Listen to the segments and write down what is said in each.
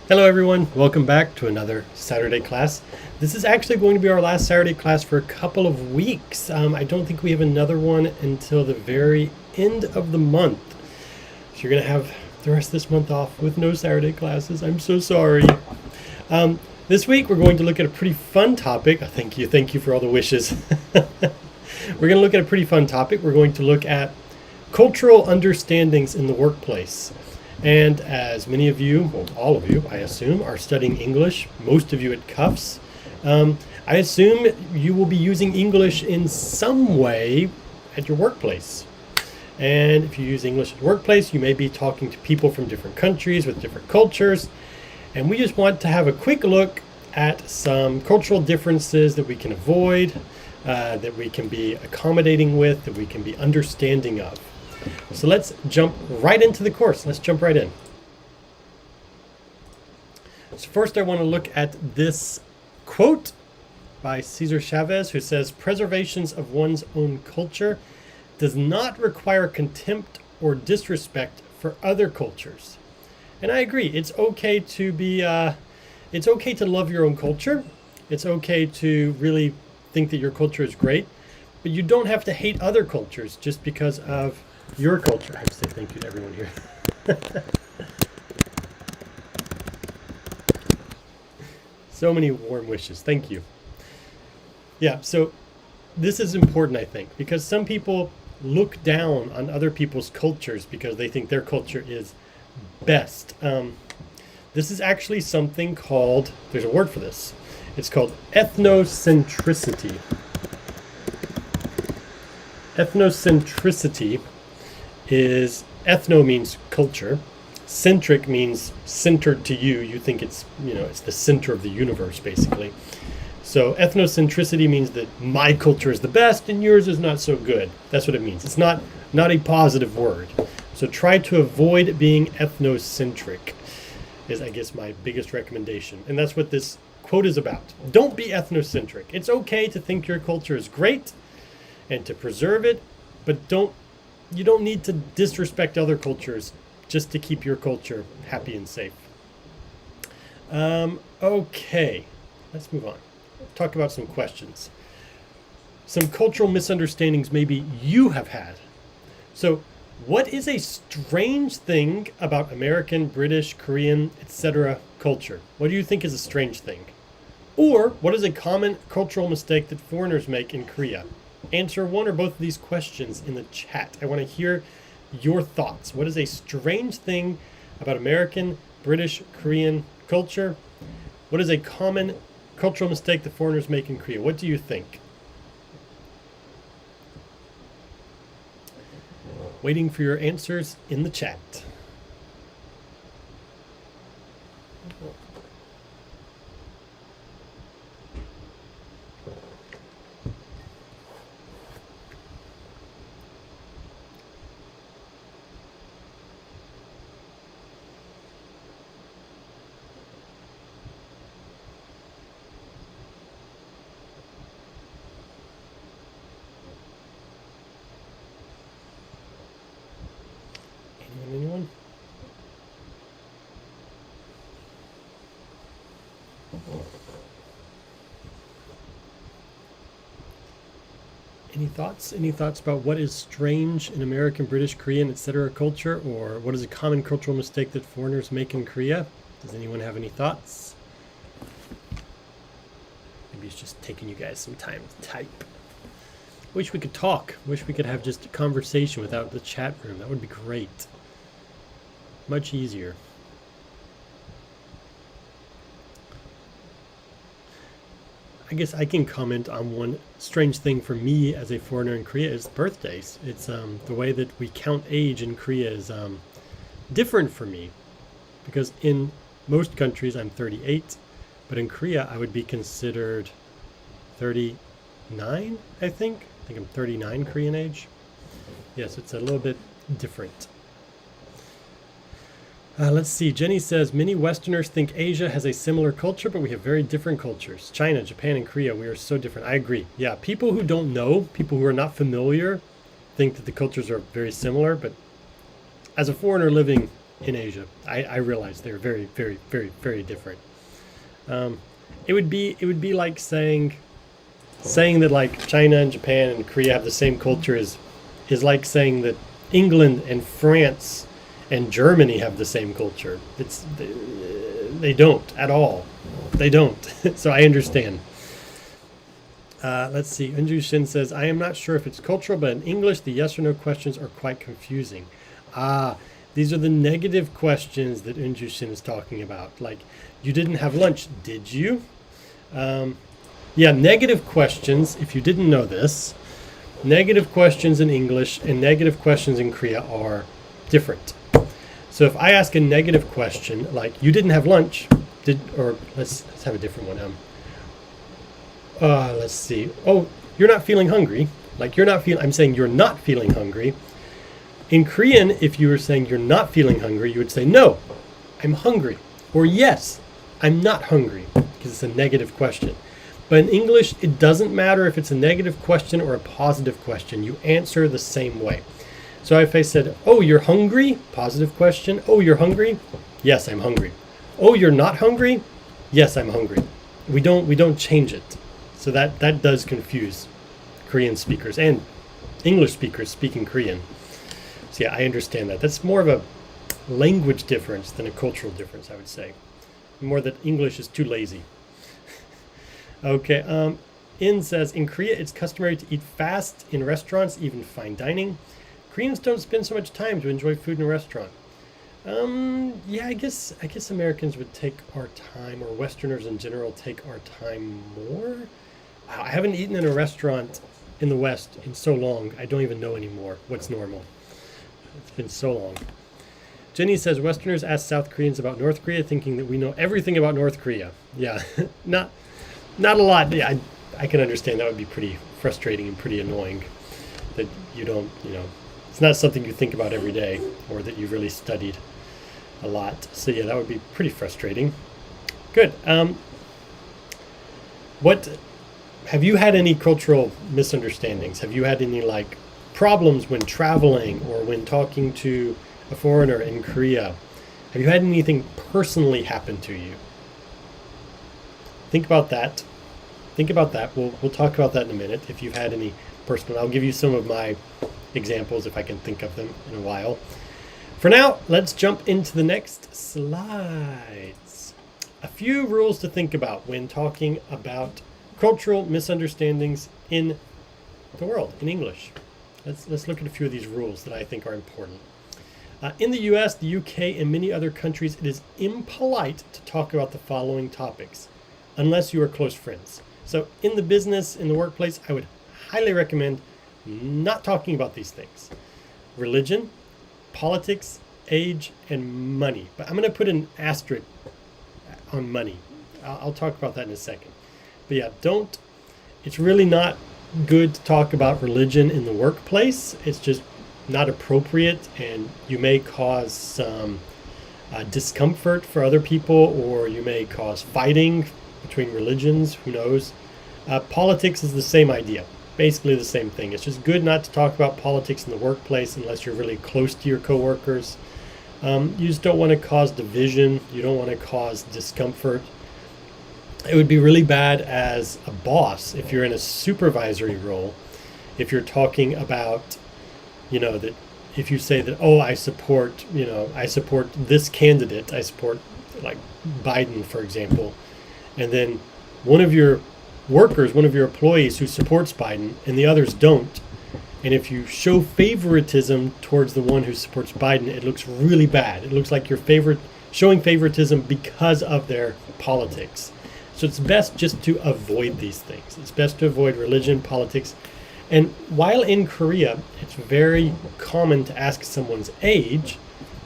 Hello everyone, welcome back to another Saturday class. This is actually going to be our last Saturday class for a couple of weeks. I don't think we have another one until the very end of the month. So you're going to have the rest of this month off with no Saturday classes. I'm so sorry. This week we're going to look at a pretty fun topic. Thank you for all the wishes. We're going to look at a pretty fun topic. We're going to look at cultural understandings in the workplace. And as many of you, well, all of you, I assume, are studying English, most of you at Cuffs, I assume you will be using English in some way at your workplace. And if you use English at the workplace, you may be talking to people from different countries with different cultures. And we just want to have a quick look at some cultural differences that we can avoid, that we can be accommodating with, that we can be understanding of. So let's jump right into the course. Let's jump right in. So first I want to look at this quote by Cesar Chavez, who says, "Preservations of one's own culture does not require contempt or disrespect for other cultures." And I agree. It's okay to be, it's okay to love your own culture. It's okay to really think that your culture is great, but you don't have to hate other cultures just because of your culture. I have to say thank you to everyone here. So many warm wishes. Thank you. Yeah, so this is important, I think, because some people look down on other people's cultures because they think their culture is best. This is actually something called, there's a word for this. It's called ethnocentricity. Ethnocentricity is, ethno means culture, centric means centered to you. You think it's, it's the center of the universe, basically. So ethnocentricity means that my culture is the best and yours is not so good. That's what it means. It's not a positive word. So try to avoid being ethnocentric is, I guess, my biggest recommendation. And that's what this quote is about. Don't be ethnocentric. It's okay to think your culture is great and to preserve it, but you don't need to disrespect other cultures just to keep your culture happy and safe. Okay, let's move on. Talk about some questions. Some cultural misunderstandings maybe you have had. So, what is a strange thing about American, British, Korean, etc. culture? What do you think is a strange thing? Or what is a common cultural mistake that foreigners make in Korea? Answer one or both of these questions in the chat. I want to hear your thoughts. What is a strange thing about American, British, Korean culture? What is a common cultural mistake that foreigners make in Korea? What do you think? Waiting for your answers in the chat. Anyone? Any thoughts? Any thoughts about what is strange in American, British, Korean, etc. culture, or what is a common cultural mistake that foreigners make in Korea? Does anyone have any thoughts? Maybe it's just taking you guys some time to type. Wish we could talk. Wish we could have just a conversation without the chat room. That would be great. Much easier. I guess I can comment on one strange thing for me as a foreigner in Korea is birthdays. It's the way that we count age in Korea is different for me, because in most countries I'm 38, but in Korea I would be considered 39, I think. I think I'm 39 Korean age. Yes, it's a little bit different. Let's see. Jenny says, many Westerners think Asia has a similar culture, but we have very different cultures. China, Japan, and Korea, we are so different. I agree. Yeah, people who don't know, people who are not familiar, think that the cultures are very similar. But as a foreigner living in Asia. I realize they're very, very, very, very different. It would be like saying that like China and Japan and Korea have the same culture is like saying that England and France and Germany have the same culture. They don't at all. They don't. So I understand. Let's see. Unju Shin says, I am not sure if it's cultural, but in English, the yes or no questions are quite confusing. These are the negative questions that Unju Shin is talking about. Like, you didn't have lunch, did you? Yeah, negative questions, if you didn't know this, negative questions in English and negative questions in Korea are different. So if I ask a negative question, like, you didn't have lunch, or let's have a different one. Let's see. Oh, you're not feeling hungry. Like, I'm saying you're not feeling hungry. In Korean, if you were saying you're not feeling hungry, you would say, no, I'm hungry. Or yes, I'm not hungry, because it's a negative question. But in English, it doesn't matter if it's a negative question or a positive question. You answer the same way. So if I said, oh, you're hungry? Positive question. Oh, you're hungry? Yes, I'm hungry. Oh, you're not hungry? Yes, I'm hungry. We don't change it. So that does confuse Korean speakers and English speakers speaking Korean. So yeah, I understand that. That's more of a language difference than a cultural difference, I would say. More that English is too lazy. Okay, In says, in Korea, it's customary to eat fast in restaurants, even fine dining. Koreans don't spend so much time to enjoy food in a restaurant. Yeah, I guess Americans would take our time, or Westerners in general take our time more. Wow, I haven't eaten in a restaurant in the West in so long, I don't even know anymore what's normal. It's been so long. Jenny says, Westerners ask South Koreans about North Korea, thinking that we know everything about North Korea. Yeah, not a lot. Yeah, I can understand that would be pretty frustrating and pretty annoying that you don't, it's not something you think about every day or that you've really studied a lot. So yeah, that would be pretty frustrating. Good. Have you had any cultural misunderstandings? Have you had any problems when traveling or when talking to a foreigner in Korea? Have you had anything personally happen to you? Think about that. We'll talk about that in a minute. If you've had any personal, I'll give you some of my examples if I can think of them in a while. For now, let's jump into the next slides. A few rules to think about when talking about cultural misunderstandings in the world, in English. Let's look at a few of these rules that I think are important. In the US, the UK, and many other countries, it is impolite to talk about the following topics, unless you are close friends. So in the business, in the workplace, I would highly recommend not talking about these things. Religion, politics, age, and money. But I'm going to put an asterisk on money. I'll talk about that in a second. But yeah, it's really not good to talk about religion in the workplace. It's just not appropriate, and you may cause some discomfort for other people, or you may cause fighting between religions, who knows. Politics is the same idea, basically the same thing. It's just good not to talk about politics in the workplace unless you're really close to your coworkers. You just don't want to cause division. You don't want to cause discomfort. It would be really bad as a boss if you're in a supervisory role, if you're talking about, that if you say that, I support this candidate, I support Biden, for example, and then one of your employees who supports Biden and the others don't, and if you show favoritism towards the one who supports Biden, it looks really bad. It looks like you're showing favoritism because of their politics. So it's best just to avoid these things. It's best to avoid religion, politics. And while in Korea, it's very common to ask someone's age,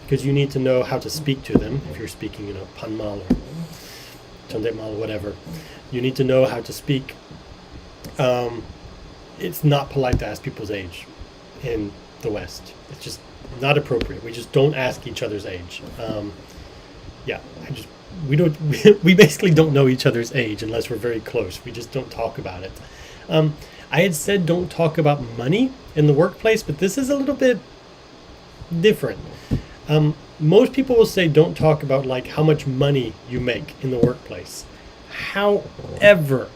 because you need to know how to speak to them. If you're speaking, panmal or tondemal, whatever, you need to know how to speak. It's not polite to ask people's age in the West. It's just not appropriate. We just don't ask each other's age. We basically don't know each other's age unless we're very close. We just don't talk about it. I had said don't talk about money in the workplace, but this is a little bit different. Most people will say don't talk about like how much money you make in the workplace. However,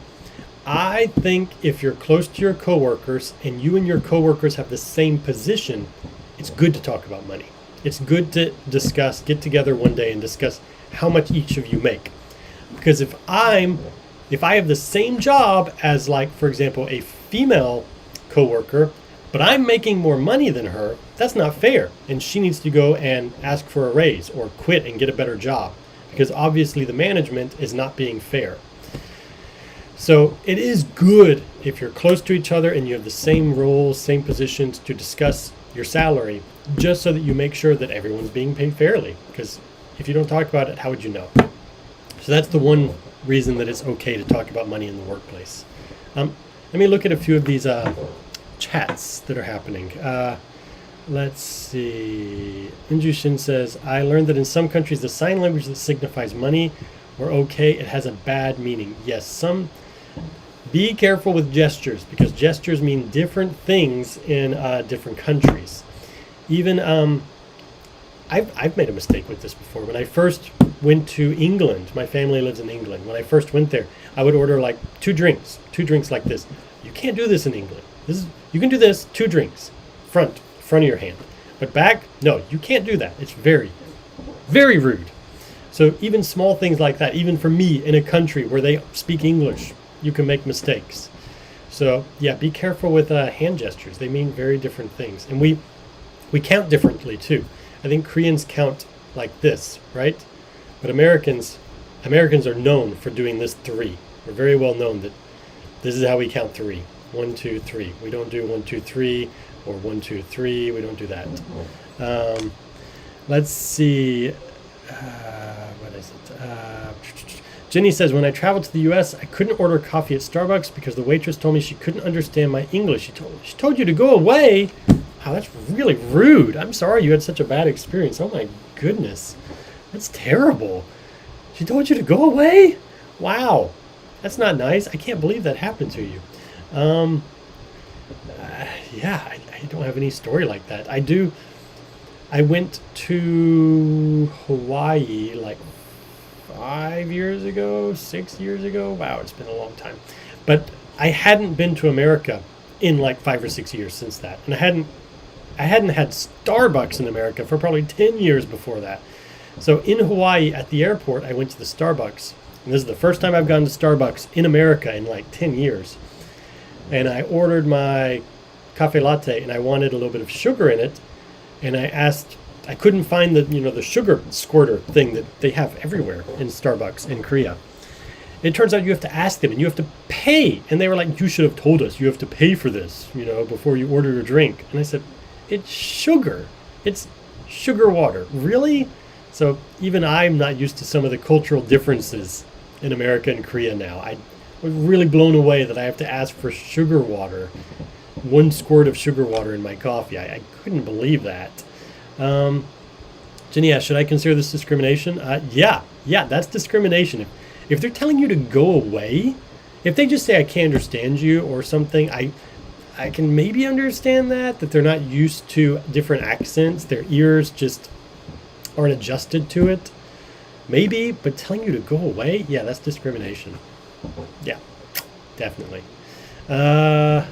I think if you're close to your coworkers and you and your coworkers have the same position, it's good to talk about money. It's good to get together one day and discuss how much each of you make. Because if I have the same job as, like, for example, a female coworker, but I'm making more money than her, that's not fair. And she needs to go and ask for a raise or quit and get a better job, because obviously the management is not being fair. So it is good if you're close to each other and you have the same roles, same positions, to discuss your salary, just so that you make sure that everyone's being paid fairly. Because if you don't talk about it, how would you know? So that's the one reason that it's okay to talk about money in the workplace. Let me look at a few of these chats that are happening. Let's see. Injushin says, I learned that in some countries the sign language that signifies money or okay, it has a bad meaning. Yes, be careful with gestures, because gestures mean different things in different countries. Even I've made a mistake with this before. When I first went to England, my family lives in England. When I first went there, I would order like two drinks like this. You can't do this in England. You can do this, 2 drinks, front of your hand. But back, no, you can't do that. It's very, very rude. So even small things like that, even for me in a country where they speak English, you can make mistakes. So yeah, be careful with hand gestures. They mean very different things. And we count differently too. I think Koreans count like this, right? But Americans are known for doing this 3. We're very well known that this is how we count 3. 1, 2, 3. We don't do 1, 2, 3 or 1, 2, 3. We don't do that. Let's see. What is it? Jenny says, when I traveled to the U.S., I couldn't order coffee at Starbucks because the waitress told me she couldn't understand my English. She told you to go away. Wow, that's really rude. I'm sorry you had such a bad experience. Oh my goodness. That's terrible. She told you to go away? Wow. That's not nice. I can't believe that happened to you. Yeah, I don't have any story like that. I went to Hawaii like 5 years ago, 6 years ago. Wow, it's been a long time. But I hadn't been to America in like 5 or 6 years since that. And I hadn't had Starbucks in America for probably 10 years before that. So in Hawaii at the airport, I went to the Starbucks. And this is the first time I've gone to Starbucks in America in like 10 years. And I ordered my cafe latte and I wanted a little bit of sugar in it. And I couldn't find the sugar squirter thing that they have everywhere in Starbucks in Korea. It turns out you have to ask them and you have to pay. And they were like, you should have told us you have to pay for this, before you order your drink. And I said, it's sugar. It's sugar water. Really? So even I'm not used to some of the cultural differences in America and Korea now. I was really blown away that I have to ask for sugar water, 1 squirt of sugar water in my coffee. I couldn't believe that. Jenny, should I consider this discrimination? Yeah, that's discrimination. If they're telling you to go away, if they just say I can't understand you or something, I can maybe understand that they're not used to different accents. Their ears just aren't adjusted to it. Maybe, but telling you to go away, yeah, that's discrimination. Yeah, definitely. Yeah,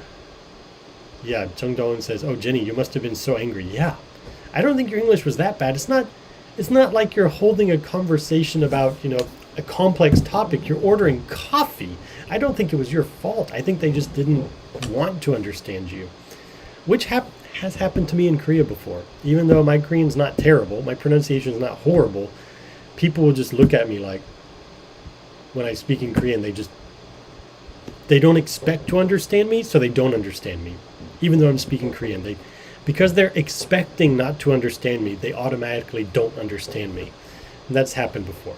Chung Do-eun says, oh, Jenny, you must have been so angry. Yeah, I don't think your English was that bad. It's not like you're holding a conversation about, a complex topic. You're ordering coffee. I don't think it was your fault. I think they just didn't want to understand you, which has happened to me in Korea before. Even though my Korean's not terrible, my pronunciation's not horrible, people will just look at me like, when I speak in Korean, they don't expect to understand me, so they don't understand me. Even though I'm speaking Korean, because they're expecting not to understand me, they automatically don't understand me. And that's happened before.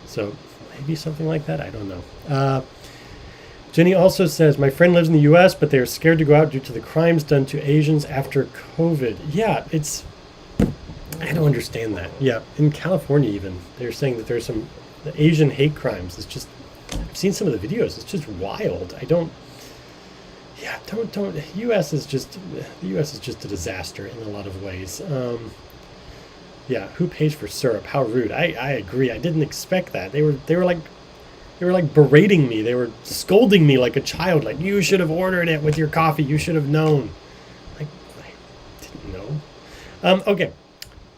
So maybe something like that, I don't know. Jenny also says, my friend lives in the U.S., but they're scared to go out due to the crimes done to Asians after COVID. Yeah, I don't understand that. Yeah, in California even, they're saying that there's some Asian hate crimes. It's just, I've seen some of the videos. It's just wild. The U.S. is just a disaster in a lot of ways. Yeah, who pays for syrup? How rude. I agree. I didn't expect that. They were like berating me. They were scolding me like a child. Like, you should have ordered it with your coffee. You should have known. Like, I didn't know. Okay.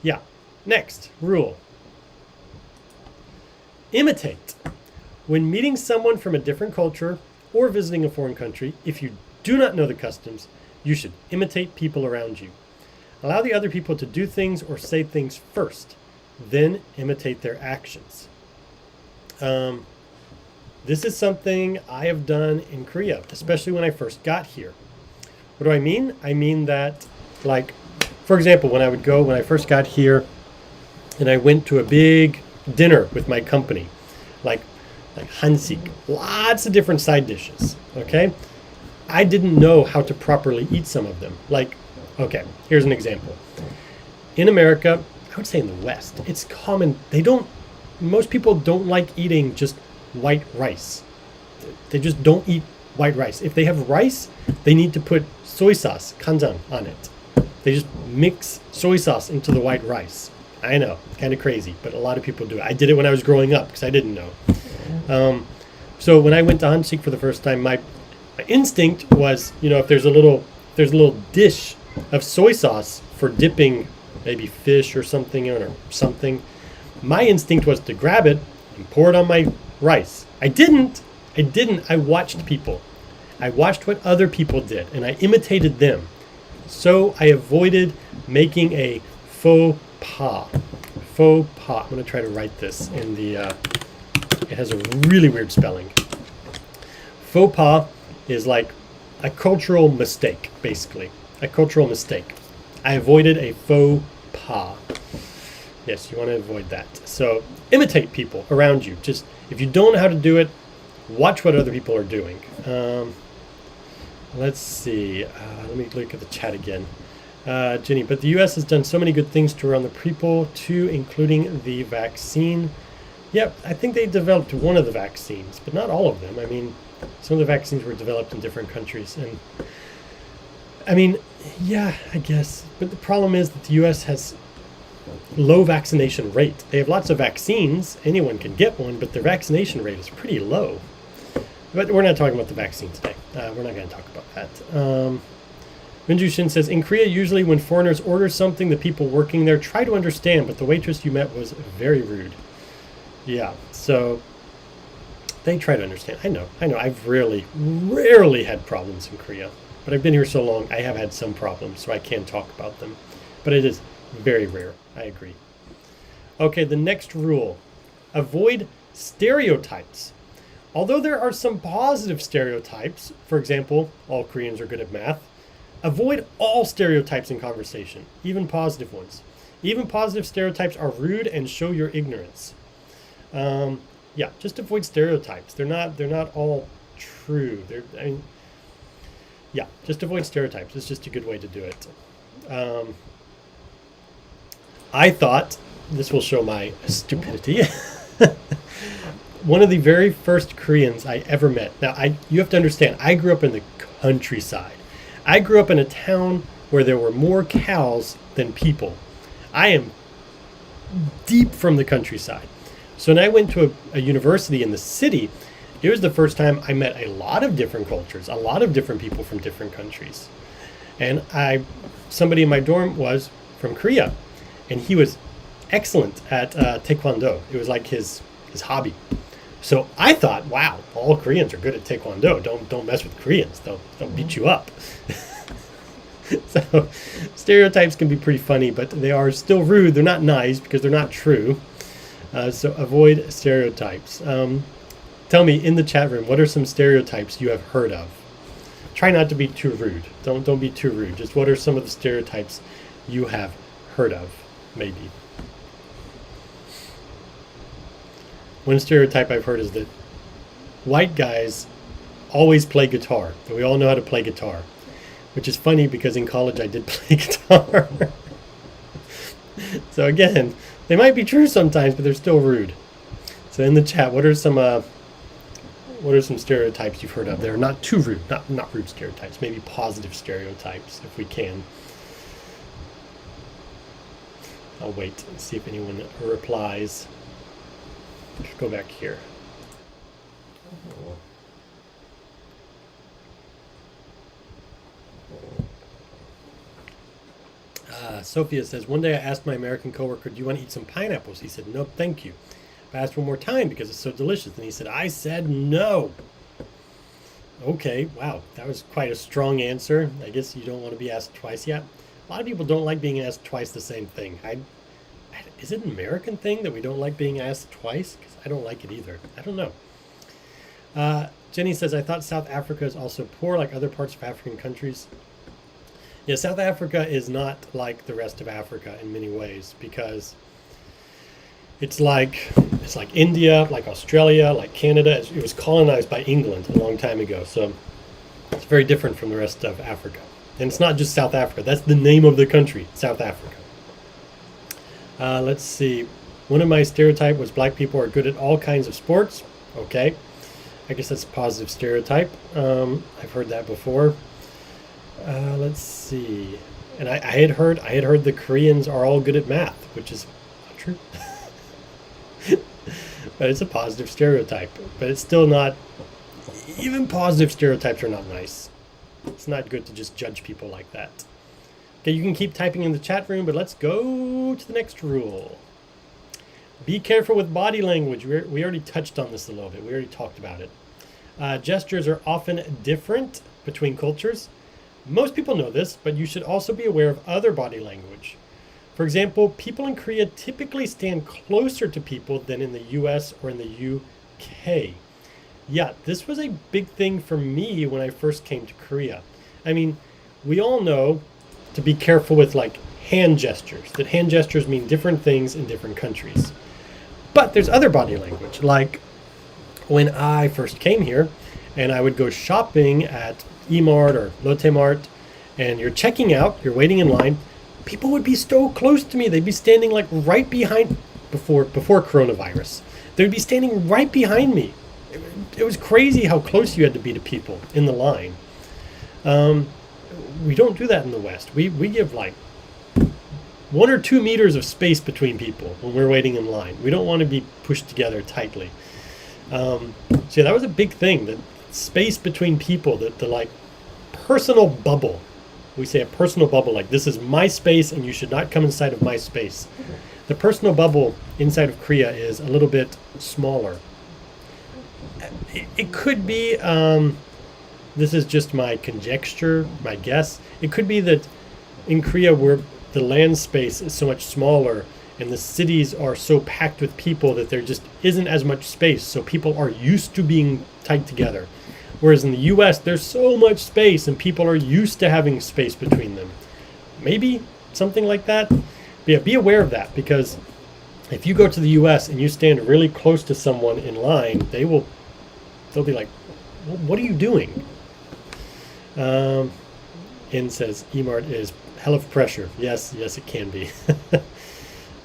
Yeah. Next rule. Imitate. When meeting someone from a different culture or visiting a foreign country, if you do not know the customs, you should imitate people around you. Allow the other people to do things or say things first, then imitate their actions. This is something I have done in Korea, especially when I first got here. What do I mean? I mean that, like, for example, when I first got here and I went to a big dinner with my company, like hansik, lots of different side dishes, okay? I didn't know how to properly eat some of them. Like, okay, here's an example. In America, I would say in the West, it's common, most people don't like eating just white rice. They just don't eat white rice. If they have rice, they need to put soy sauce, kanjang, on it. They just mix soy sauce into the white rice. I know, kind of crazy, but a lot of people do it. I did it when I was growing up because I didn't know. So when I went to Hansik for the first time, my instinct was, if there's a little dish of soy sauce for dipping maybe fish or something in or something, my instinct was to grab it and pour it on my rice. I didn't. I watched people. I watched what other people did, and I imitated them. So I avoided making a faux pas. Faux pas. I'm going to try to write this in the... it has a really weird spelling. Faux pas is like a cultural mistake, basically. A cultural mistake. I avoided a faux pas. Yes, you want to avoid that. So imitate people around you. Just, if you don't know how to do it, watch what other people are doing. Let's see. Let me look at the chat again. Jenny, but the U.S. has done so many good things to around the people, too, including the vaccine. Yep, I think they developed one of the vaccines, but not all of them. I mean, some of the vaccines were developed in different countries. And I mean, yeah, I guess. But the problem is that the U.S. has low vaccination rate. They have lots of vaccines. Anyone can get one, but their vaccination rate is pretty low. But we're not talking about the vaccine today. We're not going to talk about that. Minju Shin says, in Korea, usually when foreigners order something, the people working there try to understand, but the waitress you met was very rude. Yeah, so they try to understand. I know. I've rarely had problems in Korea. But I've been here so long, I have had some problems, so I can talk about them. But it is very rare. I agree. Okay, the next rule. Avoid stereotypes. Although there are some positive stereotypes, for example, all Koreans are good at math, avoid all stereotypes in conversation, even positive ones. Even positive stereotypes are rude and show your ignorance. Yeah, just avoid stereotypes. They're not all true. Yeah, just avoid stereotypes. It's just a good way to do it. I thought, this will show my stupidity, one of the very first Koreans I ever met. Now, you have to understand, I grew up in the countryside. I grew up in a town where there were more cows than people. I am deep from the countryside. So when I went to a university in the city, it was the first time I met a lot of different cultures, a lot of different people from different countries. And somebody in my dorm was from Korea, and he was excellent at taekwondo. It was like his hobby. So I thought, wow, all Koreans are good at taekwondo. Don't mess with Koreans. They'll beat you up. So stereotypes can be pretty funny, but they are still rude. They're not nice because they're not true. So avoid stereotypes. Tell me in the chat room, what are some stereotypes you have heard of? Try not to be too rude. Don't be too rude. Just what are some of the stereotypes you have heard of, maybe? One stereotype I've heard is that white guys always play guitar. That we all know how to play guitar. Which is funny because in college I did play guitar. So again, they might be true sometimes, but they're still rude. So in the chat, what are some stereotypes you've heard of? They're not too rude, not rude stereotypes, maybe positive stereotypes if we can. I'll wait and see if anyone replies. Let's go back here. Sophia says, one day I asked my American coworker, do you want to eat some pineapples? He said, no, thank you. I asked one more time because it's so delicious. And he said, I said no. Okay, wow, that was quite a strong answer. I guess you don't want to be asked twice yet. A lot of people don't like being asked twice the same thing. Is it an American thing that we don't like being asked twice? Because I don't like it either. I don't know. Jenny says, I thought South Africa is also poor like other parts of African countries. Yeah, South Africa is not like the rest of Africa in many ways because it's like India, like Australia, like Canada. It was colonized by England a long time ago, so it's very different from the rest of Africa. And it's not just South Africa. That's the name of the country, South Africa. Let's see. One of my stereotypes was black people are good at all kinds of sports. Okay, I guess that's a positive stereotype. I've heard that before. Let's see. And I had heard the Koreans are all good at math, which is not true. But it's a positive stereotype. But it's still not. Even positive stereotypes are not nice. It's not good to just judge people like that. Okay, you can keep typing in the chat room, but let's go to the next rule. Be careful with body language. We already touched on this a little bit. We already talked about it. Gestures are often different between cultures. Most people know this, but you should also be aware of other body language. For example, people in Korea typically stand closer to people than in the US or in the UK. Yeah, this was a big thing for me when I first came to Korea. I mean, we all know to be careful with like hand gestures, that hand gestures mean different things in different countries. But there's other body language, like when I first came here and I would go shopping at Emart or Lotte Mart, and you're checking out, you're waiting in line, people would be so close to me. They'd be standing like right behind, before coronavirus, they'd be standing right behind me. It was crazy how close you had to be to people in the line. We don't do that in the West. We give like 1 or 2 meters of space between people when we're waiting in line. We don't want to be pushed together tightly. So yeah, that was a big thing, the space between people, the like personal bubble. We say a personal bubble, like this is my space and you should not come inside of my space. The personal bubble inside of Korea is a little bit smaller. It could be, this is just my conjecture, my guess. It could be that in Korea where the land space is so much smaller and the cities are so packed with people that there just isn't as much space. So people are used to being tight together. Whereas in the US, there's so much space and people are used to having space between them. Maybe something like that. But yeah, be aware of that, because if you go to the US and you stand really close to someone in line, they'll be like, what are you doing? In says, Emart is hell of pressure. Yes, it can be.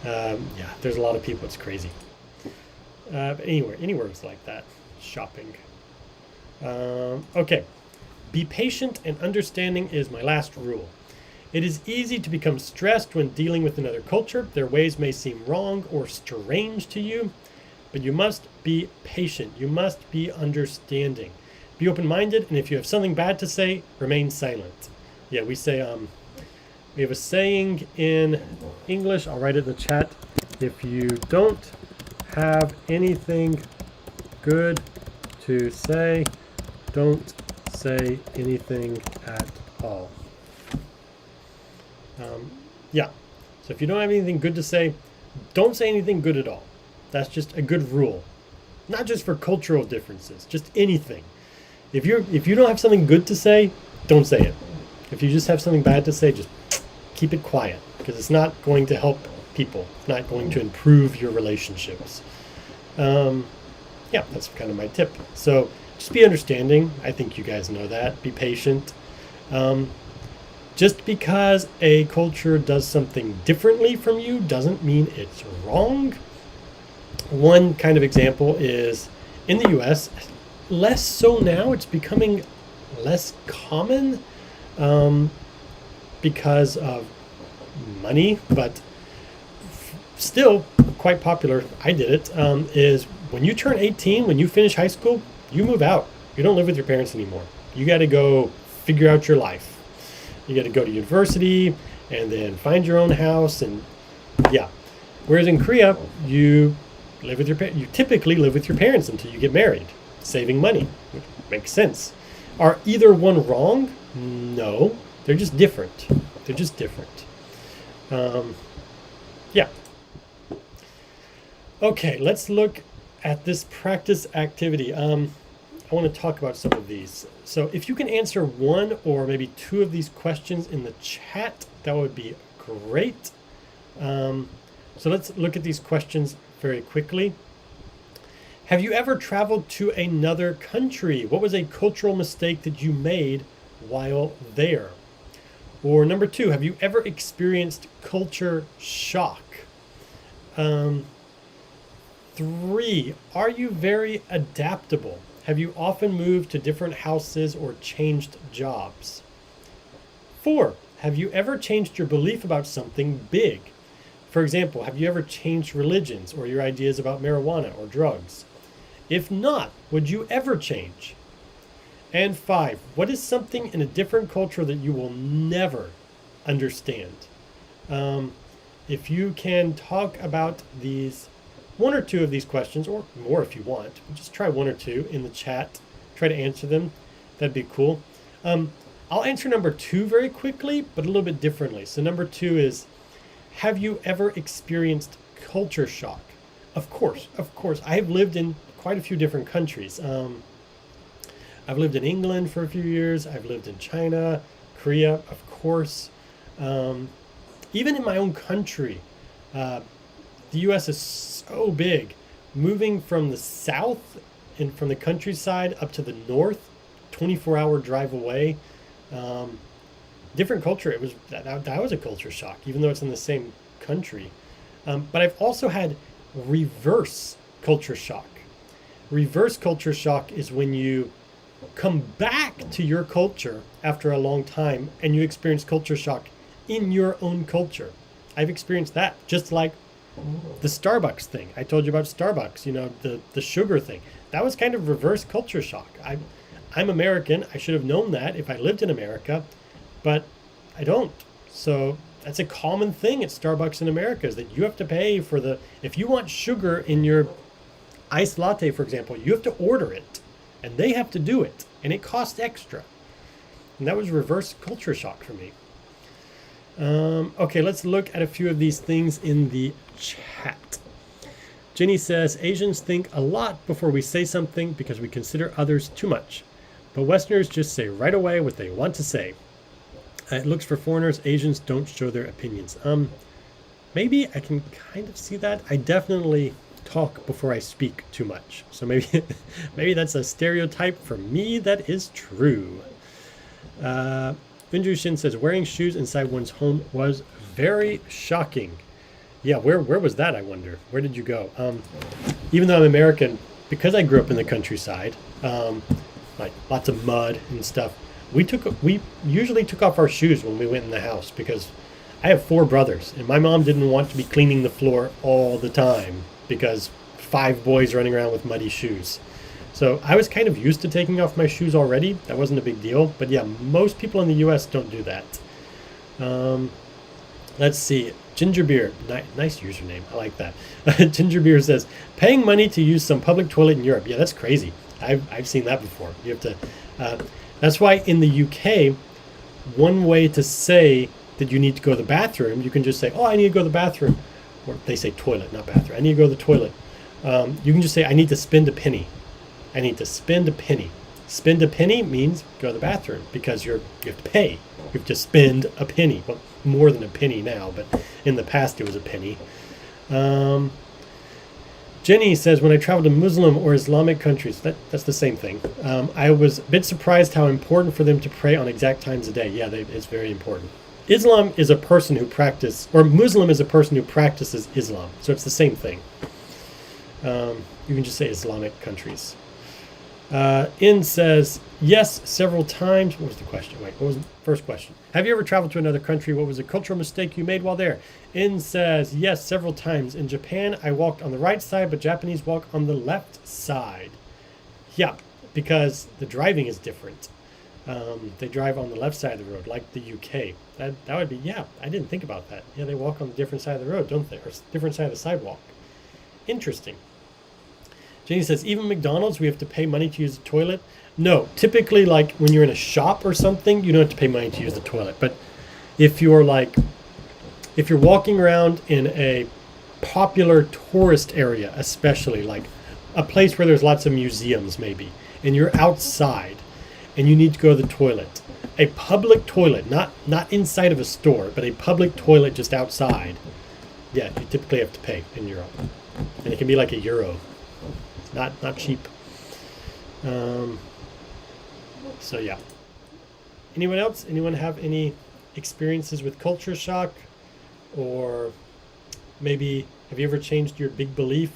Yeah, there's a lot of people. It's crazy. But anywhere it's like that. Shopping. Okay. Be patient and understanding is my last rule. It is easy to become stressed when dealing with another culture. Their ways may seem wrong or strange to you, but you must be patient. You must be understanding. Be open-minded, and if you have something bad to say, remain silent. Yeah, we say, we have a saying in English, I'll write it in the chat. If you don't have anything good to say, don't say anything at all. Yeah, so if you don't have anything good to say, don't say anything good at all. That's just a good rule. Not just for cultural differences, just anything. If you don't have something good to say, don't say it. If you just have something bad to say, just keep it quiet, because it's not going to help people. It's not going to improve your relationships. Yeah, that's kind of my tip. So just be understanding. I think you guys know that. Be patient. Just because a culture does something differently from you doesn't mean it's wrong. One kind of example is in the US, less so now, it's becoming less common because of money, but still quite popular, I did it, is when you turn 18, when you finish high school, you move out. You don't live with your parents anymore. You got to go figure out your life. You got to go to university and then find your own house, and yeah. Whereas in Korea, you typically live with your parents until you get married, saving money, which makes sense. Are either one wrong? No, they're just different. They're just different. Yeah. Okay, let's look at this practice activity. I want to talk about some of these. So if you can answer one or maybe two of these questions in the chat, that would be great. So let's look at these questions very quickly. Have you ever traveled to another country? What was a cultural mistake that you made while there? Or number two, have you ever experienced culture shock? 3, are you very adaptable? Have you often moved to different houses or changed jobs? 4, have you ever changed your belief about something big? For example, have you ever changed religions or your ideas about marijuana or drugs? If not, would you ever change? And 5, what is something in a different culture that you will never understand? If you can talk about these, one or two of these questions, or more if you want, just try one or two in the chat, try to answer them, that'd be cool. I'll answer number 2 very quickly, but a little bit differently. So number 2 is, have you ever experienced culture shock? Of course. I have lived in quite a few different countries. I've lived in England for a few years. I've lived in China, Korea, of course. Even in my own country, the US is so big. Moving from the south and from the countryside up to the north, 24-hour drive away, different culture. It was that was a culture shock, even though it's in the same country. But I've also had reverse culture shock. Reverse culture shock is when you come back to your culture after a long time and you experience culture shock in your own culture. I've experienced that, just like the Starbucks thing. I told you about Starbucks, the sugar thing. That was kind of reverse culture shock. I'm American. I should have known that if I lived in America, but I don't. So that's a common thing at Starbucks in America, is that you have to pay for if you want sugar in your iced latte, for example, you have to order it and they have to do it and it costs extra. And that was reverse culture shock for me. Okay, let's look at a few of these things in the chat. Jenny says, Asians think a lot before we say something because we consider others too much. But Westerners just say right away what they want to say. It looks for foreigners, Asians don't show their opinions. Maybe I can kind of see that. I definitely talk before I speak too much. So maybe that's a stereotype. For me, that is true. Vinju Shin says, wearing shoes inside one's home was very shocking. Yeah, where was that, I wonder? Where did you go? Even though I'm American, because I grew up in the countryside, like lots of mud and stuff, we usually took off our shoes when we went in the house, because I have 4 brothers and my mom didn't want to be cleaning the floor all the time because 5 boys running around with muddy shoes. So I was kind of used to taking off my shoes already. That wasn't a big deal. But yeah, most people in the US don't do that. Let's see. Ginger Beer. Nice username. I like that. Ginger Beer says, paying money to use some public toilet in Europe. Yeah, that's crazy. I've seen that before. You have to. That's why in the UK, one way to say that you need to go to the bathroom, you can just say, oh, I need to go to the bathroom. Or they say toilet, not bathroom. I need to go to the toilet. You can just say, I need to spend a penny. I need to spend a penny. Spend a penny means go to the bathroom, because you have to pay. You have to spend a penny. Well, more than a penny now, but in the past it was a penny. Jenny says, when I traveled to Muslim or Islamic countries, that's the same thing. I was a bit surprised how important for them to pray on exact times a day. Yeah, it's very important. Islam is a person who Muslim is a person who practices Islam. So it's the same thing. You can just say Islamic countries. In says, yes, several times. What was the question? Wait, what was the first question? Have you ever traveled to another country? What was a cultural mistake you made while there? In says, yes, several times. In Japan, I walked on the right side, but Japanese walk on the left side. Yeah, because the driving is different. They drive on the left side of the road, like the UK. That would be, yeah, I didn't think about that. Yeah, they walk on the different side of the road, don't they? Or different side of the sidewalk. Interesting. Jenny says, even McDonald's, we have to pay money to use the toilet. No, typically, like when you're in a shop or something, you don't have to pay money to use the toilet. But if you're walking around in a popular tourist area, especially like a place where there's lots of museums maybe, and you're outside and you need to go to the toilet, a public toilet, not inside of a store, but a public toilet just outside, yeah, you typically have to pay in euro. And it can be like €1. Not cheap. So yeah. Anyone else? Anyone have any experiences with culture shock? Or maybe have you ever changed your big belief?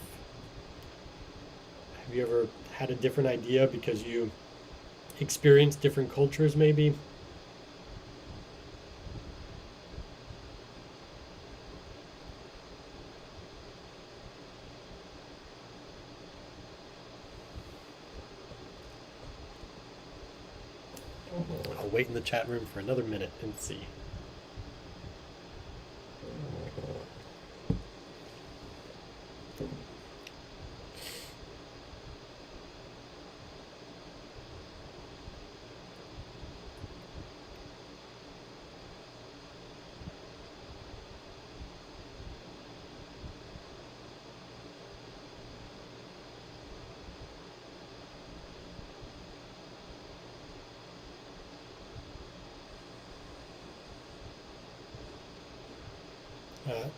Have you ever had a different idea because you experienced different cultures maybe? I'll wait in the chat room for another minute and see.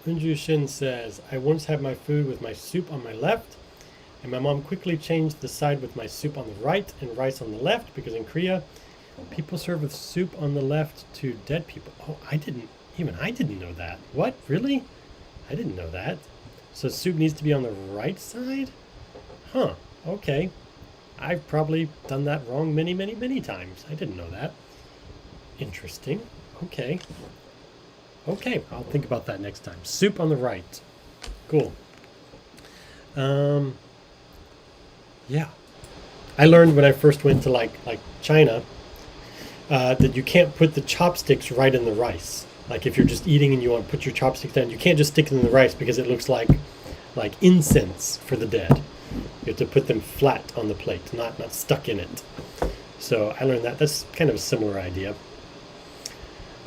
Unju Shin says, I once had my food with my soup on my left, and my mom quickly changed the side with my soup on the right and rice on the left, because in Korea, people serve with soup on the left to dead people. Oh, I didn't know that. What? Really? I didn't know that. So soup needs to be on the right side? Huh, okay. I've probably done that wrong many, many, many times. I didn't know that. Interesting. Okay. Okay, I'll think about that next time. Soup on the right. Cool. Yeah. I learned when I first went to like China that you can't put the chopsticks right in the rice. Like if you're just eating and you want to put your chopsticks down, you can't just stick them in the rice because it looks like incense for the dead. You have to put them flat on the plate, not stuck in it. So I learned that. That's kind of a similar idea.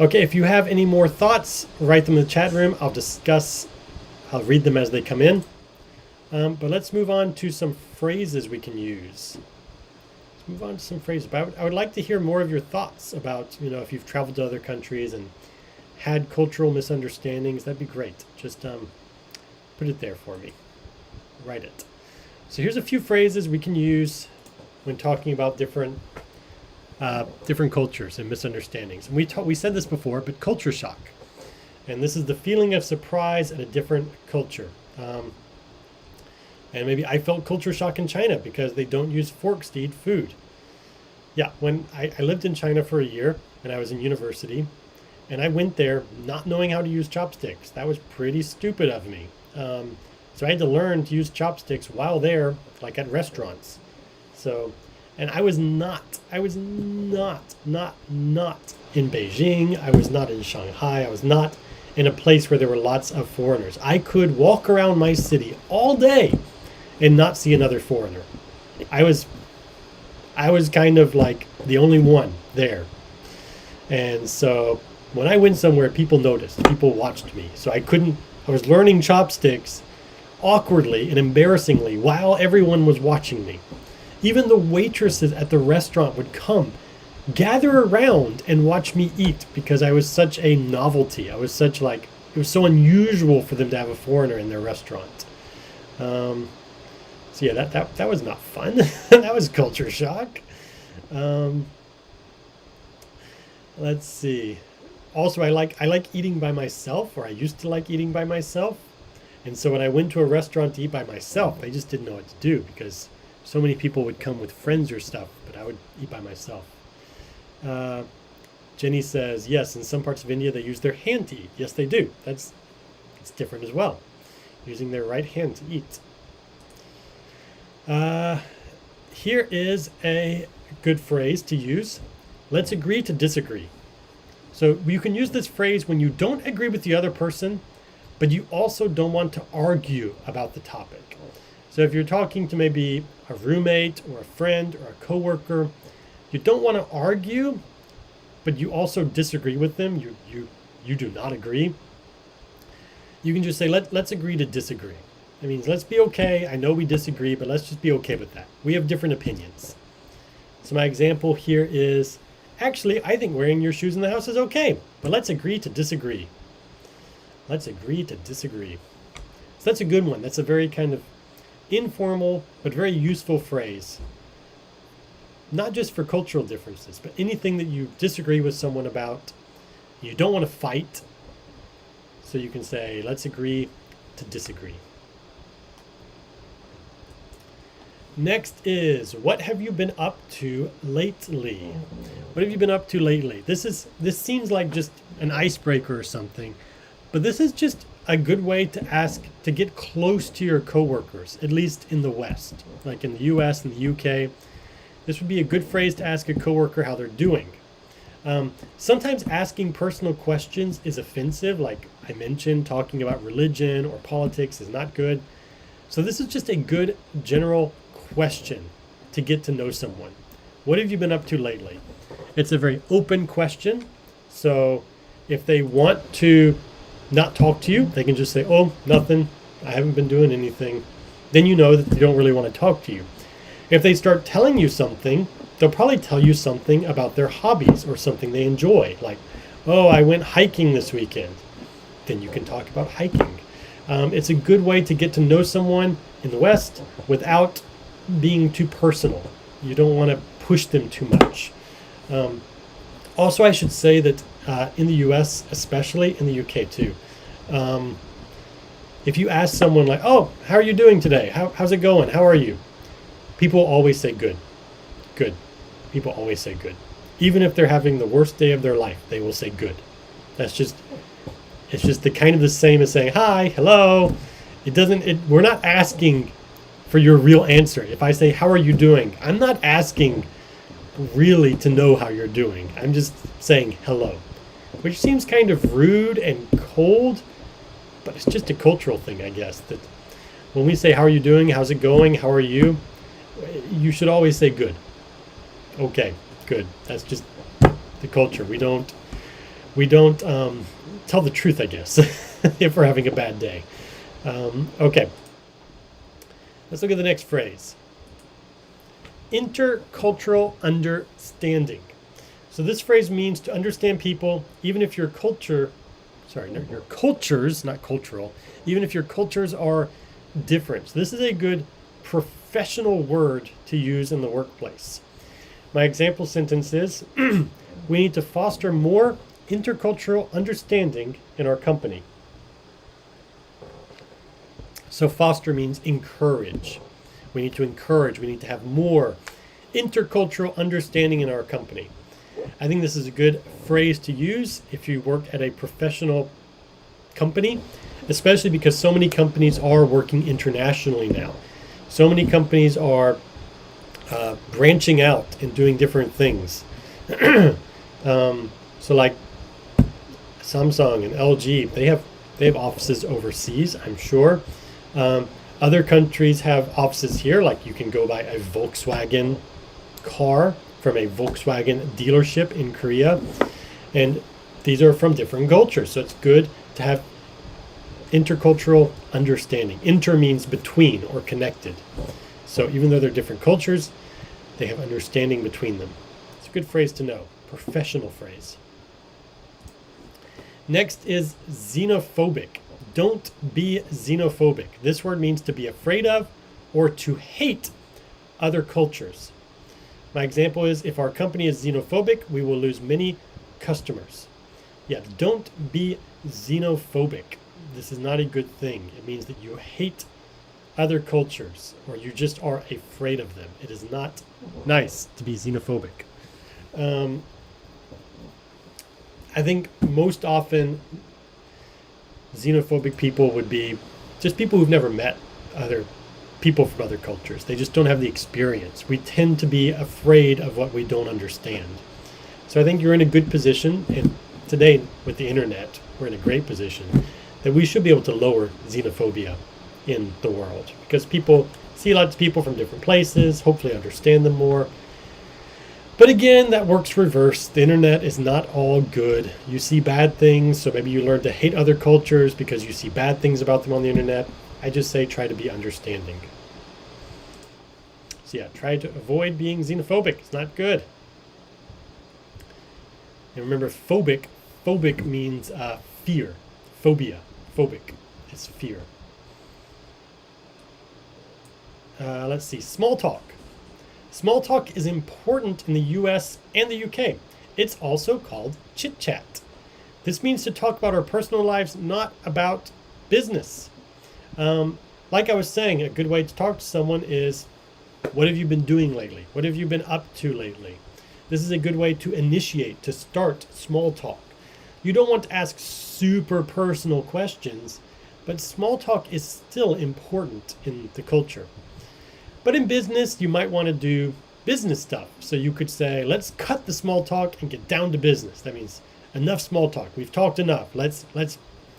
Okay, if you have any more thoughts, write them in the chat room. I'll read them as they come in. But let's move on to some phrases we can use. Let's move on to some phrases. But I would like to hear more of your thoughts about, if you've traveled to other countries and had cultural misunderstandings. That'd be great. Just put it there for me. Write it. So here's a few phrases we can use when talking about different cultures and misunderstandings. And we said this before, but culture shock. And this is the feeling of surprise at a different culture. And maybe I felt culture shock in China because they don't use forks to eat food. Yeah, when I lived in China for a year and I was in university, and I went there not knowing how to use chopsticks. That was pretty stupid of me. So I had to learn to use chopsticks while there, like at restaurants. So, and I was not in Beijing. I was not in Shanghai. I was not in a place where there were lots of foreigners. I could walk around my city all day and not see another foreigner. I was kind of like the only one there. And so when I went somewhere, people noticed, people watched me. So I was learning chopsticks awkwardly and embarrassingly while everyone was watching me. Even the waitresses at the restaurant would gather around and watch me eat because I was such a novelty. It was so unusual for them to have a foreigner in their restaurant. So yeah, that was not fun. That was culture shock. Let's see. Also, I like eating by myself, or I used to like eating by myself. And so when I went to a restaurant to eat by myself, I just didn't know what to do because so many people would come with friends or stuff, but I would eat by myself. Jenny says, yes, in some parts of India, they use their hand to eat. Yes, they do. It's different as well, using their right hand to eat. Here is a good phrase to use. Let's agree to disagree. So you can use this phrase when you don't agree with the other person, but you also don't want to argue about the topic. So if you're talking to maybe a roommate or a friend or a coworker, you don't want to argue, but you also disagree with them. You do not agree. You can just say, let's agree to disagree. That means let's be okay. I know we disagree, but let's just be okay with that. We have different opinions. So my example here is, actually, I think wearing your shoes in the house is okay, but let's agree to disagree. Let's agree to disagree. So that's a good one. That's a very kind of informal, but very useful phrase. Not just for cultural differences, but anything that you disagree with someone about, you don't want to fight. So you can say, let's agree to disagree. Next is, what have you been up to lately? What have you been up to lately? This seems like just an icebreaker or something, but this is just a good way to ask to get close to your coworkers, at least in the West, like in the US and the UK. This would be a good phrase to ask a coworker how they're doing. Sometimes asking personal questions is offensive, like I mentioned, talking about religion or politics is not good. So this is just a good general question to get to know someone. What have you been up to lately? It's a very open question. So if they want to not talk to you, they can just say, oh, nothing. I haven't been doing anything. Then you know that they don't really want to talk to you. If they start telling you something, they'll probably tell you something about their hobbies or something they enjoy. Like, oh, I went hiking this weekend. Then you can talk about hiking. It's a good way to get to know someone in the West without being too personal. You don't want to push them too much. Also, I should say that in the US, especially in the UK too, if you ask someone like, oh, how are you doing today? How's it going? How are you? People always say good. Good. People always say good. Even if they're having the worst day of their life, they will say good. It's just the kind of the same as saying hi, hello. We're not asking for your real answer. If I say, how are you doing? I'm not asking really to know how you're doing. I'm just saying hello, which seems kind of rude and cold, but it's just a cultural thing, I guess, that when we say, how are you doing? How's it going? How are you? You should always say good. Okay, good. That's just the culture. We don't tell the truth, I guess, if we're having a bad day. Okay. Let's look at the next phrase. Intercultural understanding. So this phrase means to understand people, even if your cultures, not cultural, even if your cultures are different. So this is a good professional word to use in the workplace. My example sentence is, we need to foster more intercultural understanding in our company. So foster means encourage. We need to encourage. We need to have more intercultural understanding in our company. I think this is a good phrase to use if you work at a professional company, especially because so many companies are working internationally now. So many companies are branching out and doing different things. So like Samsung and LG, they have offices overseas, I'm sure. Other countries have offices here, like you can go buy a Volkswagen car from a Volkswagen dealership in Korea. And these are from different cultures, so it's good to have intercultural understanding. Inter means between or connected. So even though they're different cultures, they have understanding between them. It's a good phrase to know, professional phrase. Next is xenophobic. Don't be xenophobic. This word means to be afraid of or to hate other cultures. My example is, if our company is xenophobic, we will lose many customers. Yeah, don't be xenophobic. This is not a good thing. It means that you hate other cultures, or you just are afraid of them. It is not nice to be xenophobic. I think most often xenophobic people would be just people who've never met other people from other cultures. They just don't have the experience. We tend to be afraid of what we don't understand. So I think you're in a good position, and today with the internet, we're in a great position, that we should be able to lower xenophobia in the world, because people see lots of people from different places, hopefully understand them more. But again, that works reverse. The internet is not all good. You see bad things, so maybe you learn to hate other cultures because you see bad things about them on the internet. I just say try to be understanding. So yeah, try to avoid being xenophobic. It's not good. And remember, phobic means fear. Phobia. Phobic is fear. Let's see, small talk. Small talk is important in the US and the UK. It's also called chit chat. This means to talk about our personal lives, not about business. Like I was saying, a good way to talk to someone is, what have you been doing lately? What have you been up to lately? This is a good way to initiate, to start small talk. You don't want to ask super personal questions, but small talk is still important in the culture. But in business, you might want to do business stuff. So you could say, let's cut the small talk and get down to business. That means enough small talk. We've talked enough. Let's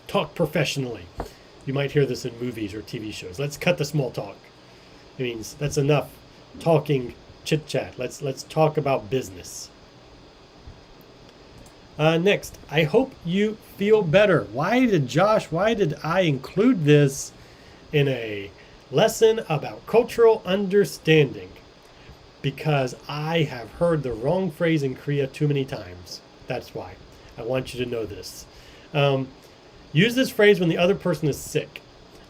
talk professionally. You might hear this in movies or TV shows. Let's cut the small talk. It means that's enough talking, chit chat. Let's talk about business. Next, I hope you feel better. Why did I include this in a lesson about cultural understanding? Because I have heard the wrong phrase in Korea too many times. That's why. I want you to know this. Use this phrase when the other person is sick.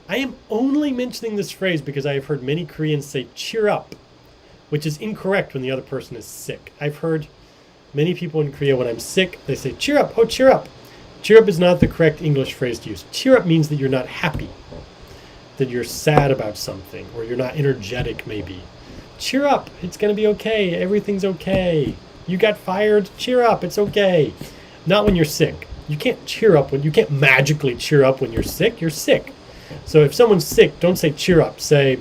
I am only mentioning this phrase because I have heard many Koreans say cheer up, which is incorrect when the other person is sick. I've heard many people in Korea, when I'm sick, they say cheer up, oh cheer up. Cheer up is not the correct English phrase to use. Cheer up means that you're not happy, that you're sad about something, or you're not energetic maybe. Cheer up, it's going to be okay, everything's okay. You got fired, cheer up, it's okay. Not when you're sick. You can't cheer up you can't magically cheer up when you're sick. You're sick. So if someone's sick, don't say cheer up. Say,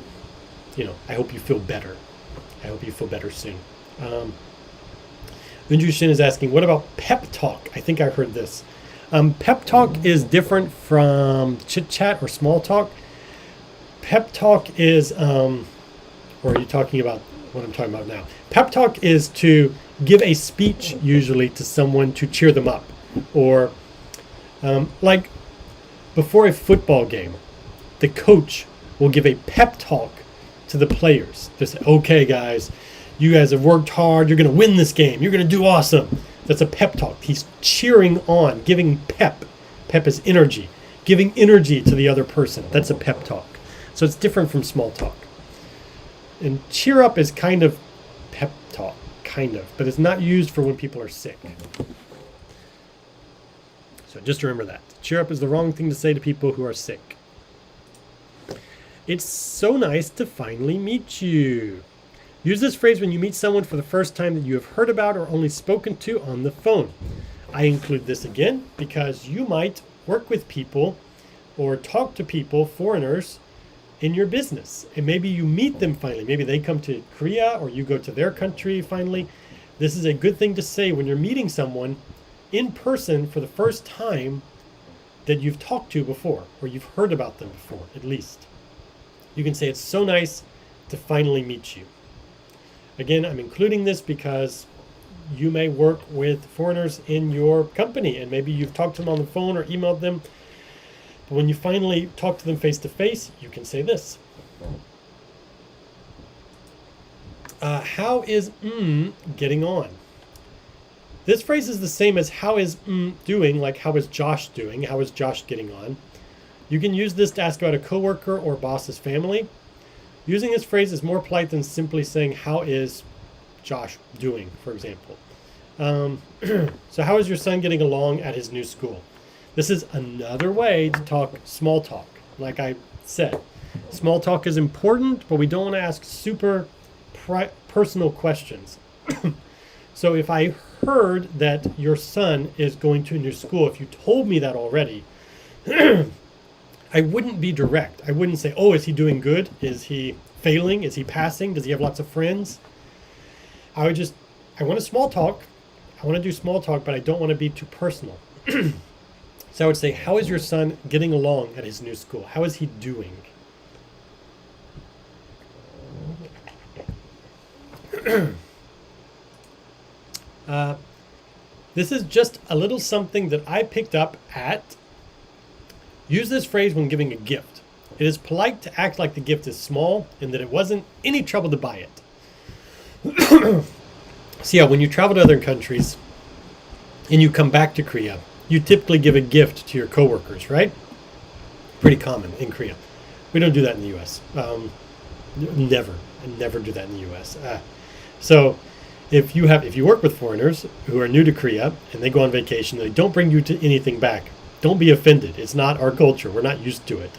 I hope you feel better. I hope you feel better soon. Unju Shin is asking, what about pep talk? I think I heard this. Pep talk is different from chit chat or small talk. Pep talk is, or are you talking about what I'm talking about now? Pep talk is to give a speech usually to someone to cheer them up. Or like before a football game, the coach will give a pep talk to the players. They say, okay guys, you guys have worked hard, you're going to win this game, you're going to do awesome. That's a pep talk. He's cheering on, giving pep. Pep is energy. Giving energy to the other person. That's a pep talk. So it's different from small talk. And cheer up is kind of pep talk, but it's not used for when people are sick. So just remember that. Cheer up is the wrong thing to say to people who are sick. It's so nice to finally meet you. Use this phrase when you meet someone for the first time that you have heard about or only spoken to on the phone. I include this again because you might work with people or talk to people, foreigners, in your business. And maybe you meet them finally. Maybe they come to Korea or you go to their country finally. This is a good thing to say when you're meeting someone in person for the first time that you've talked to before, or you've heard about them before, at least. You can say, it's so nice to finally meet you. Again, I'm including this because you may work with foreigners in your company, and maybe you've talked to them on the phone or emailed them. But when you finally talk to them face to face, you can say this. How is getting on? This phrase is the same as how is doing, like how is Josh doing? How is Josh getting on? You can use this to ask about a coworker or boss's family. Using this phrase is more polite than simply saying how is Josh doing, for example. So how is your son getting along at his new school? This is another way to talk small talk, like I said. Small talk is important, but we don't want to ask super personal questions. So if I heard that your son is going to a new school, if you told me that already, I wouldn't be direct. I wouldn't say, oh, is he doing good? Is he failing? Is he passing? Does he have lots of friends? I want a small talk. I want to do small talk, but I don't want to be too personal. So I would say, how is your son getting along at his new school? How is he doing? This is just a little something that I picked up at. Use this phrase when giving a gift. It is polite to act like the gift is small and that it wasn't any trouble to buy it. So yeah, when you travel to other countries and you come back to Korea, you typically give a gift to your coworkers, right? Pretty common in Korea. We don't do that in the U.S. Never do that in the U.S. So if you work with foreigners who are new to Korea and they go on vacation, they don't bring you to anything back. Don't be offended. It's not our culture. We're not used to it.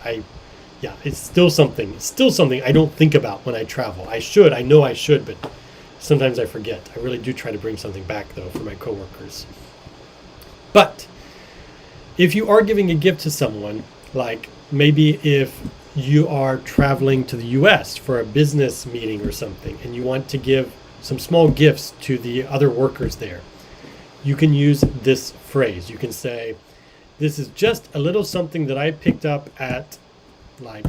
It's still something I don't think about when I travel. I know I should, but sometimes I forget. I really do try to bring something back, though, for my coworkers. But if you are giving a gift to someone, like maybe if you are traveling to the U.S. for a business meeting or something, and you want to give some small gifts to the other workers there, you can use this phrase. You can say, this is just a little something that I picked up at, I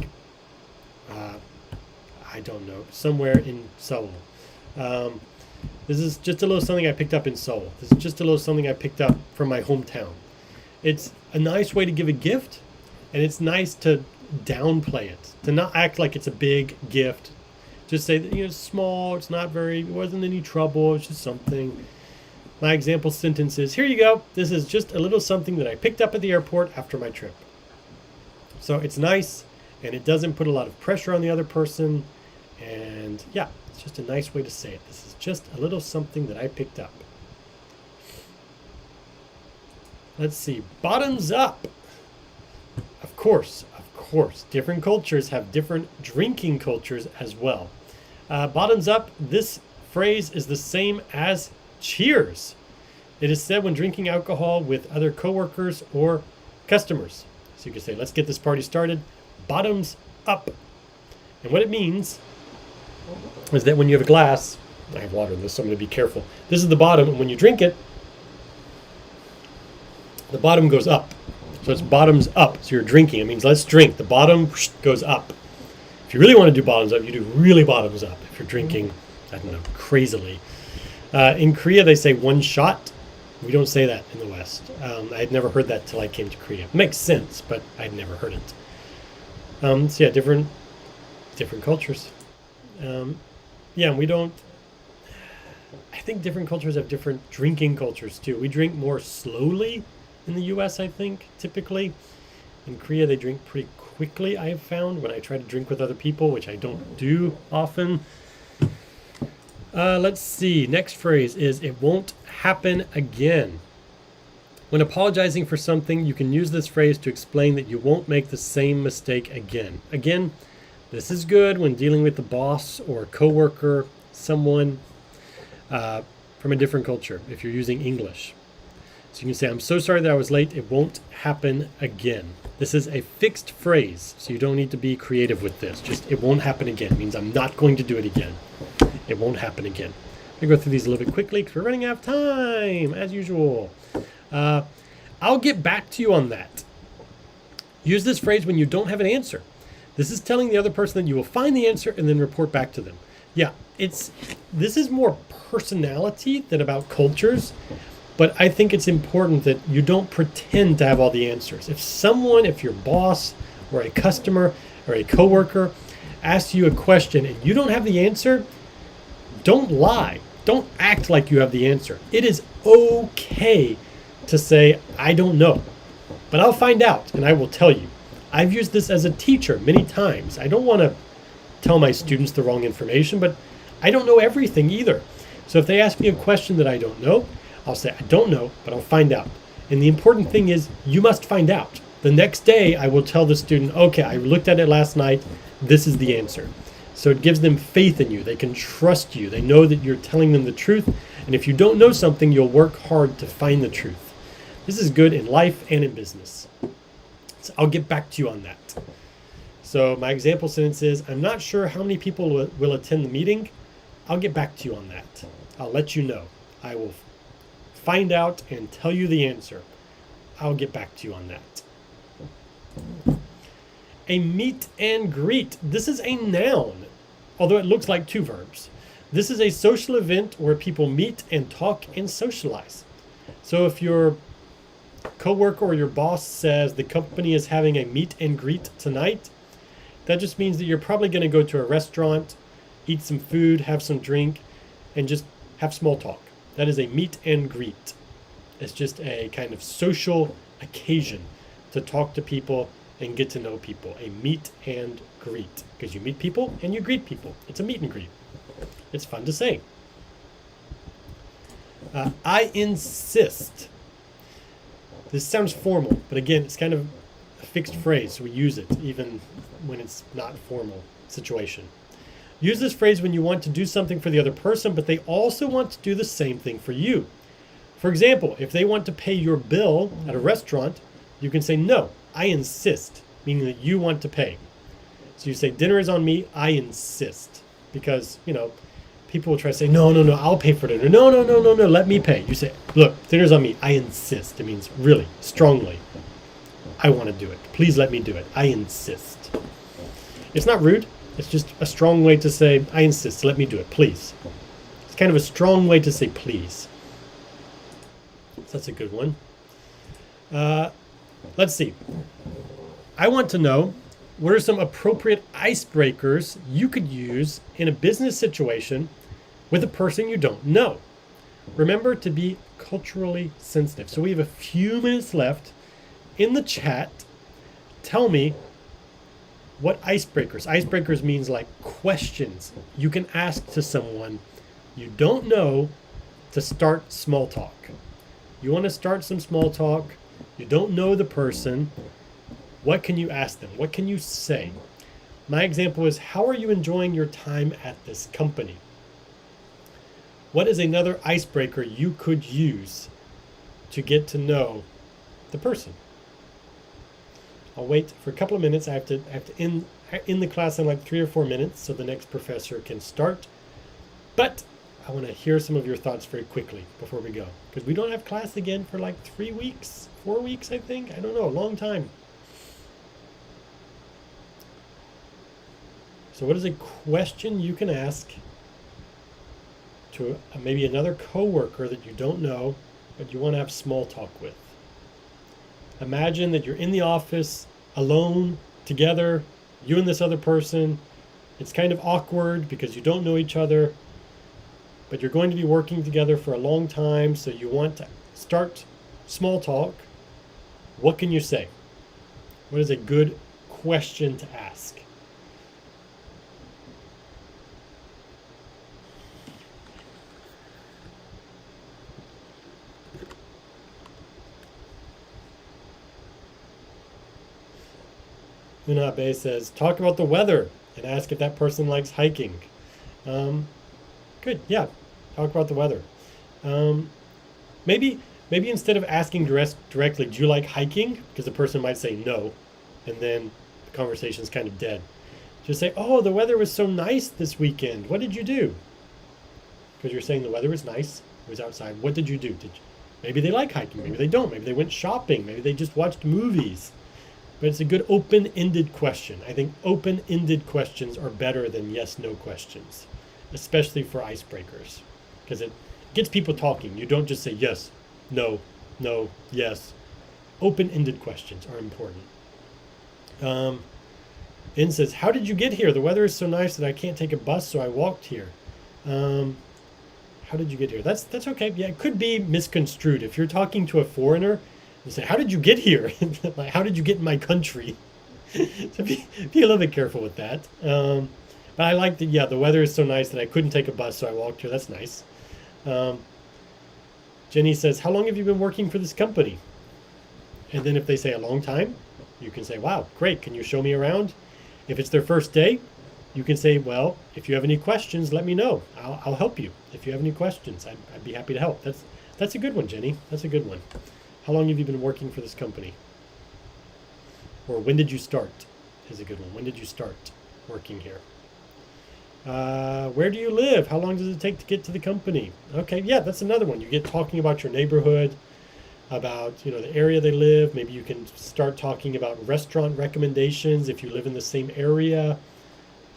don't know, somewhere in Seoul. This is just a little something I picked up in Seoul. This is just a little something I picked up from my hometown. It's a nice way to give a gift, and it's nice to downplay it, to not act like it's a big gift. Just say that, it's small, it wasn't any trouble, it's just something. My example sentence is, here you go. This is just a little something that I picked up at the airport after my trip. So it's nice, and it doesn't put a lot of pressure on the other person. And yeah, it's just a nice way to say it. This is just a little something that I picked up. Let's see. Bottoms up. Of course. Different cultures have different drinking cultures as well. Bottoms up, this phrase is the same as cheers. It is said when drinking alcohol with other coworkers or customers. So you can say, let's get this party started. Bottoms up. And what it means is that when you have a glass, I have water in this, so I'm going to be careful. This is the bottom, and when you drink it, the bottom goes up. So it's bottoms up. So you're drinking. It means let's drink. The bottom goes up. If you really want to do bottoms up, you do really bottoms up. If you're drinking, I don't know, crazily. In Korea, they say one shot. We don't say that in the West. I had never heard that till I came to Korea. It makes sense, but I'd never heard it. So yeah, different cultures. We don't. I think different cultures have different drinking cultures too. We drink more slowly in the U.S., I think, typically. In Korea, they drink pretty quickly, I have found, when I try to drink with other people, which I don't do often. Let's see. Next phrase is, it won't happen again. When apologizing for something, you can use this phrase to explain that you won't make the same mistake again. Again, this is good when dealing with the boss or a coworker, someone from a different culture, if you're using English. So you can say, I'm so sorry that I was late. It won't happen again. This is a fixed phrase, so you don't need to be creative with this. Just, it won't happen again. It means I'm not going to do it again. It won't happen again. I'm going to go through these a little bit quickly because we're running out of time, as usual. I'll get back to you on that. Use this phrase when you don't have an answer. This is telling the other person that you will find the answer and then report back to them. Yeah, this is more personality than about cultures. But I think it's important that you don't pretend to have all the answers. If your boss or a customer or a coworker asks you a question and you don't have the answer, don't lie. Don't act like you have the answer. It is okay to say, I don't know, but I'll find out and I will tell you. I've used this as a teacher many times. I don't want to tell my students the wrong information, but I don't know everything either. So if they ask me a question that I don't know, I'll say, I don't know, but I'll find out. And the important thing is, you must find out. The next day, I will tell the student, okay, I looked at it last night. this is the answer. So it gives them faith in you. They can trust you. They know that you're telling them the truth. And if you don't know something, you'll work hard to find the truth. This is good in life and in business. So I'll get back to you on that. So my example sentence is, I'm not sure how many people will attend the meeting. I'll get back to you on that. I'll let you know. I will find out and tell you the answer. I'll get back to you on that. A meet and greet. This is a noun, although it looks like two verbs. This is a social event where people meet and talk and socialize. So if your coworker or your boss says the company is having a meet and greet tonight, that just means that you're probably going to go to a restaurant, eat some food, have some drink, and just have small talk. That is a meet and greet. It's just a kind of social occasion to talk to people and get to know people. A meet and greet. Because you meet people and you greet people. It's a meet and greet. It's fun to say. I insist. This sounds formal, but again, it's kind of a fixed phrase, so we use it even when it's not a formal situation. Use this phrase when you want to do something for the other person, but they also want to do the same thing for you. For example, if they want to pay your bill at a restaurant, you can say, no, I insist, meaning that you want to pay. So you say, dinner is on me, I insist. Because, people will try to say, no, I'll pay for dinner. No, let me pay. You say, look, dinner's on me, I insist. It means really, strongly. I want to do it. Please let me do it. I insist. It's not rude. It's just a strong way to say, I insist, let me do it, please. It's kind of a strong way to say please. So that's a good one. Let's see. I want to know, what are some appropriate icebreakers you could use in a business situation with a person you don't know? Remember to be culturally sensitive. So we have a few minutes left. In the chat, tell me what icebreakers. Icebreakers means like questions you can ask to someone you don't know to start small talk. You want to start some small talk. You don't know the person. What can you ask them? What can you say? My example is, how are you enjoying your time at this company? What is another icebreaker you could use to get to know the person? I'll wait for a couple of minutes. I have to end the class in like 3 or 4 minutes so the next professor can start. But I want to hear some of your thoughts very quickly before we go, because we don't have class again for like 3 weeks, 4 weeks, I think. I don't know, a long time. So what is a question you can ask to maybe another coworker that you don't know, but you want to have small talk with? Imagine that you're in the office alone, together, you and this other person. It's kind of awkward because you don't know each other, but you're going to be working together for a long time, so you want to start small talk. What can you say? What is a good question to ask? Unabe says, talk about the weather and ask if that person likes hiking. Good, yeah, talk about the weather. Maybe instead of asking directly, do you like hiking? Because the person might say no, and then the conversation's kind of dead. Just say, oh, the weather was so nice this weekend. What did you do? Because you're saying the weather was nice, it was outside. What did you do? Maybe they like hiking, maybe they don't. Maybe they went shopping, maybe they just watched movies. But it's a good open-ended question. I think open-ended questions are better than yes-no questions, especially for icebreakers, because it gets people talking. You don't just say yes, no, yes. Open-ended questions are important. In says, how did you get here? The weather is so nice that I can't take a bus, so I walked here. How did you get here? That's okay. Yeah, it could be misconstrued. If you're talking to a foreigner, you say, how did you get here? Like, how did you get in my country? So be a little bit careful with that. But I like that, yeah, the weather is so nice that I couldn't take a bus, so I walked here. That's nice. Jenny says, how long have you been working for this company? And then if they say a long time, you can say, wow, great. Can you show me around? If it's their first day, you can say, well, if you have any questions, let me know. I'll help you. If you have any questions, I'd be happy to help. That's a good one, Jenny. That's a good one. How long have you been working for this company? Or when did you start? Is a good one. When did you start working here? Where do you live? How long does it take to get to the company? Okay, yeah, that's another one. You get talking about your neighborhood, about the area they live. Maybe you can start talking about restaurant recommendations if you live in the same area.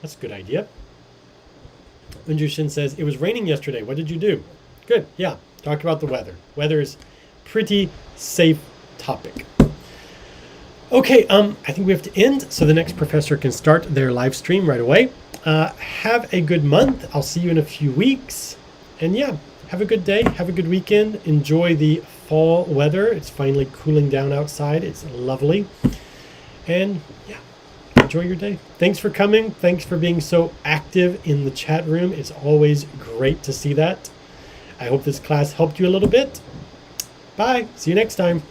That's a good idea. Unjushin says, it was raining yesterday. What did you do? Good, yeah. Talk about the weather. Weather is pretty safe topic. Okay, I think we have to end so the next professor can start their live stream right away. Have a good month. I'll see you in a few weeks. And yeah, have a good day. Have a good weekend. Enjoy the fall weather. It's finally cooling down outside. It's lovely. And yeah, enjoy your day. Thanks for coming. Thanks for being so active in the chat room. It's always great to see that. I hope this class helped you a little bit. Bye. See you next time.